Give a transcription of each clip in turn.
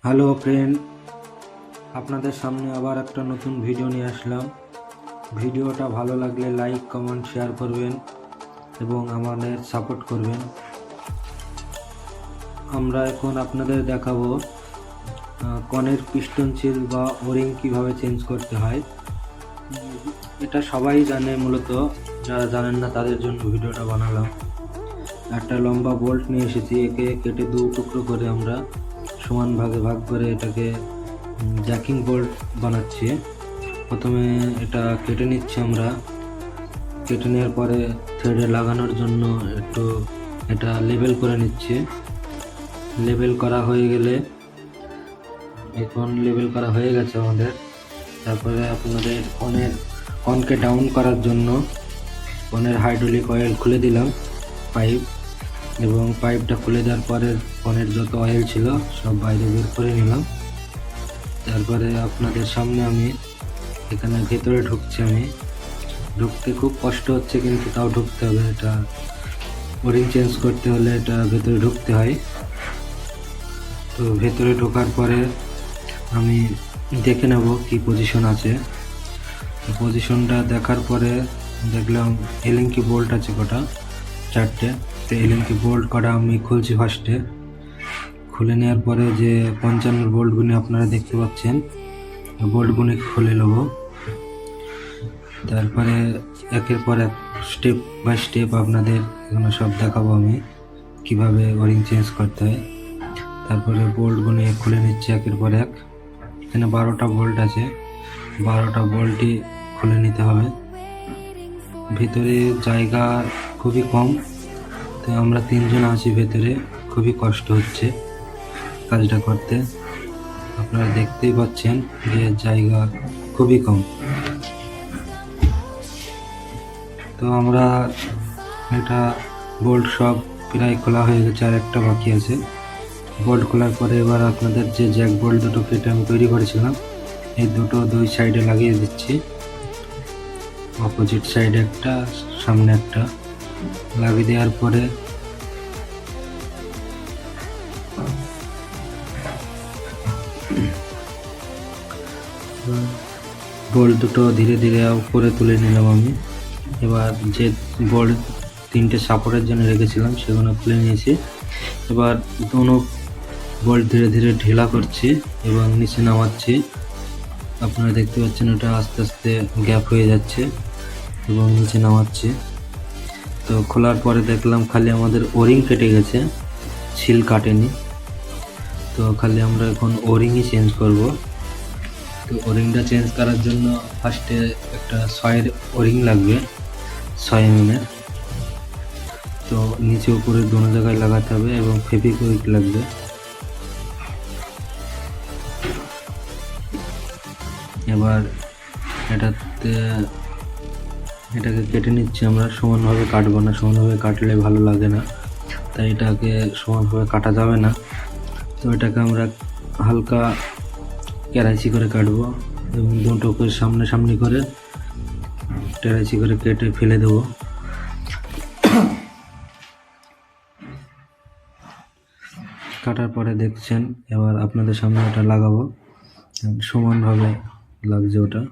Hello friend, আপনাদের সামনে আবার একটা নতুন ভিডিও নিয়ে আসলাম। ভিডিওটা ভালো লাগলে লাইক কমেন্ট শেয়ার করবেন এবং আমাদের সাপোর্ট করবেন। আমরা এখন আপনাদের দেখাবো কনের পিস্টন সিল বা ওরিং কিভাবে চেঞ্জ করতে হয়। এটা সবাই জানে, মূলত যারা জানেন না তাদের জন্য ভিডিওটা বানালাম। একটা লম্বা বোল্ট নিয়ে এসেছি, একে কেটে দু টুকরো করে আমরা সমান ভাগে ভাগ করে এটাকে জ্যাকিং বোল্ট বানাচ্ছি। প্রথমে এটা কেটে নিচ্ছি আমরা। কেটে নেওয়ার পরে থ্রেডে লাগানোর জন্য একটু এটা লেবেল করে নিচ্ছি। লেবেল করা হয়ে গেলে, এখন লেবেল করা হয়ে গেছে আমাদের। তারপরে আপনাদের কনকে ডাউন করার জন্য কনের হাইড্রোলিক অয়েল খুলে দিলাম পাইপ, এবং পাইপটা খুলে দেওয়ার পরে কনের যত অয়েল ছিল সব বাইরে বের করে নিলাম। তারপরে আপনাদের সামনে আমি এখানে ভেতরে ঢুকছি। ঢুকতে খুব কষ্ট হচ্ছে, কিন্তু তাও ঢুকতে হবে। এটা ওরিং চেঞ্জ করতে হলে এটা ভেতরে ঢুকতে হয়। তো ভেতরে ঢোকার পরে আমি দেখে নেব কি পজিশন আছে। পজিশনটা দেখার পরে দেখলাম এলিঙ্কি বোল্ট আছে কটা, 4টে। তো এলিঙ্কি বোল্ট কটা আমি খুলছি ফার্স্টে। খুলে নেওয়ার পরে যে 55 বোল্টগুলি আপনারা দেখতে পাচ্ছেন, বোল্টগুলি খুলে নেব। তারপরে একের পর এক স্টেপ বাই স্টেপ আপনাদের এখানে সব দেখাবো আমি কিভাবে ওয়ারিং চেঞ্জ করতে হয়। তারপরে বোল্টগুলো খুলে নিচ্ছি একের পর এক। এখানে 12টা বোল্ট আছে, 12টা বোল্টই খুলে নিতে হবে। ভিতরে জায়গা খুবই কম, তো আমরা 3জন আছি ভেতরে, খুবই কষ্ট হচ্ছে কাজটা করতে। আপনারা দেখতেই পাচ্ছেন যে জায়গা খুবই কম। তো আমরা এটা বোল্ট সব প্রায় খোলা হয়ে গেছে, আর একটা বাকি আছে। বোল্ট খোলার পরে এবার আপনাদের যে জ্যাক বোল্ট দুটো কেটে আমি তৈরি করেছিলাম, এই দুটো দুই সাইডে লাগিয়ে দিচ্ছি। অপোজিট সাইডে একটা, সামনে একটা লাগিয়ে দেওয়ার পরে বোল্ট দুটো ধীরে ধীরে উপরে তুলে নিলাম আমি। এবার যে বোল্ট 3টে সাপোর্টের জন্য রেখেছিলাম সেগুলো খুলে নিয়েছি। এবার দুটো বোল্ট ধীরে ধীরে ঢিলা করছি এবং নিচে নামাচ্ছি। আপনারা দেখতে পাচ্ছেন ওটা আস্তে আস্তে গ্যাপ হয়ে যাচ্ছে এবং নিচে নামাচ্ছি। তো খোলার পরে দেখলাম খালি আমাদের ওরিং কেটে গেছে, সিল কাটেনি। তো খালি আমরা এখন ওরিংই চেঞ্জ করব। তো ওরিংটা চেঞ্জ করার জন্য ফার্স্টে একটা 6 ওরিং লাগবে, 6 mm। তো নিচে উপরে দোনো জায়গায় লাগাতে হবে এবং ফেভিকুইক লাগবে। এবার এটাকে কেটে নিচ্ছি আমরা। সমানভাবে কাটবো না, সমানভাবে কাটলে ভালো লাগে না, তাই এটাকে সমানভাবে কাটা যাবে না। তো এটাকে আমরা হালকা কেরাইচি করে কাটবো এবং দুটোকে সামনাসামনি করে কেরাইচি করে কেটে ফেলে দেবো। কাটার পরে দেখছেন, এবার আপনাদের সামনে ওটা লাগাবো। সমানভাবে লাগছে ওটা।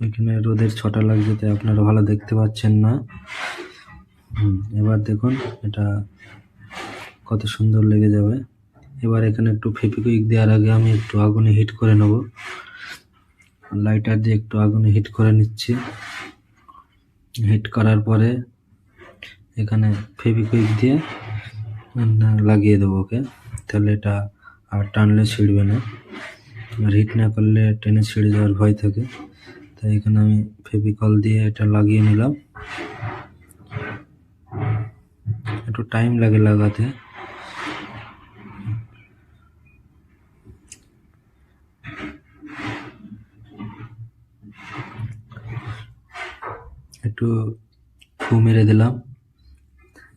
এখানে রোদের ছটা লাগছে, তাই আপনারা ভালো দেখতে পাচ্ছেন না। এবার দেখুন এটা কত সুন্দর লেগে যাবে। এবার এখানে একটু ফেভিকুইক দেওয়ার আগে আমি একটু আগুনে হিট করে নেব। লাইটার দিয়ে একটু আগুনে হিট করে নিচ্ছি। হিট করার পরে এখানে ফেভিকুইক দিয়ে লাগিয়ে দেবো ওকে, তাহলে এটা আর টানলে ছিঁড়বে না। আর হিট না করলে টেনে ছিঁড়ে যাওয়ার ভয় থাকে, তাই এখানে আমি ফেভিকল দিয়ে এটা লাগিয়ে নিলাম। একটু টাইম লাগে লাগাতে। একটু ফু মেরে দিলাম।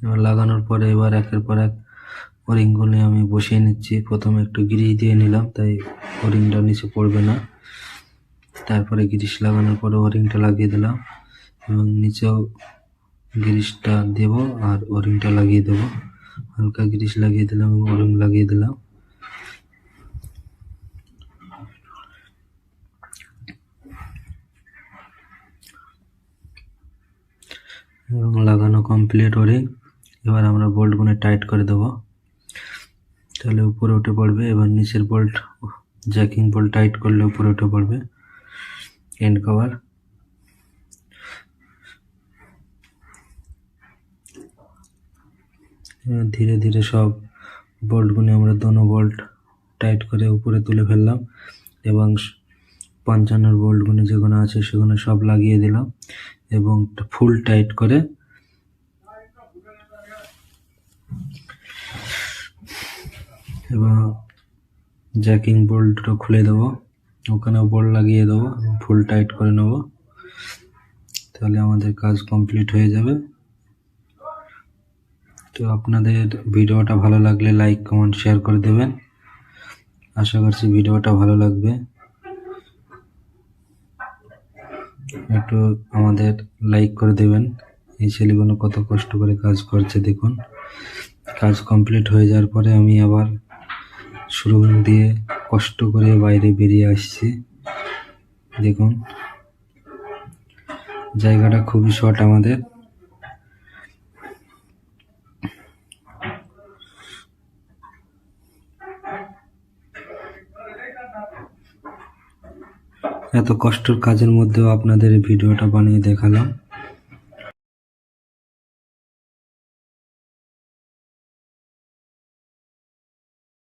এবার লাগানোর পরে এবার একের পর এক ওরিংগুলো আমি বসিয়ে নিচ্ছি। প্রথমে একটু গ্রিস দিয়ে নিলাম, তাই ওরিংটা নিচে পড়বে না। তারপরে গ্রিস লাগানোর পরে ওরিংটা লাগিয়ে দিলাম এবং নিচেও গ্রিসটা দেব আর ওরিংটা লাগিয়ে দেবো। হালকা গ্রিস লাগিয়ে দিলাম এবং ওরিং লাগিয়ে দিলাম। এবং লাগানো কমপ্লিট ওরিং। এবার আমরা বোল্টগুলো টাইট করে দেবো, তাহলে উপরে উঠে পড়বে। এবার নিচের বোল্ট, জ্যাকিং বোল্ট টাইট করলে উপরে উঠে পড়বে এন্ড কভার। ধীরে ধীরে সব বোল্টগুলো আমরা দোনো বোল্ট টাইট করে উপরে তুলে ফেললাম এবং 55 বোল্টগুলো যেগুলো আছে সেগুলো সব লাগিয়ে দিলাম এবং ফুল টাইট করে এবং জ্যাকিং বোল্টটা খুলে দেবো, ওখানেও বোল্ট লাগিয়ে দেবো, ফুল টাইট করে নেব, তাহলে আমাদের কাজ কমপ্লিট হয়ে যাবে। তো আপনাদের ভিডিওটা ভালো লাগলে লাইক কমেন্ট শেয়ার করে দেবেন। আশা করছি ভিডিওটা ভালো লাগবে। একটু আমাদের লাইক করে দেবেন। এই ছেলেগুলো কত কষ্ট করে কাজ করছে দেখুন। কাজ কমপ্লিট হয়ে যাওয়ার পরে আমি আবার শোরুম দিয়ে কষ্ট করে বাইরে বেরিয়ে আসছি। দেখুন জায়গাটা খুবই শর্ট আমাদের। এত কষ্টের কাজের মধ্যেও আপনাদের এই ভিডিওটা বানিয়ে দেখালাম।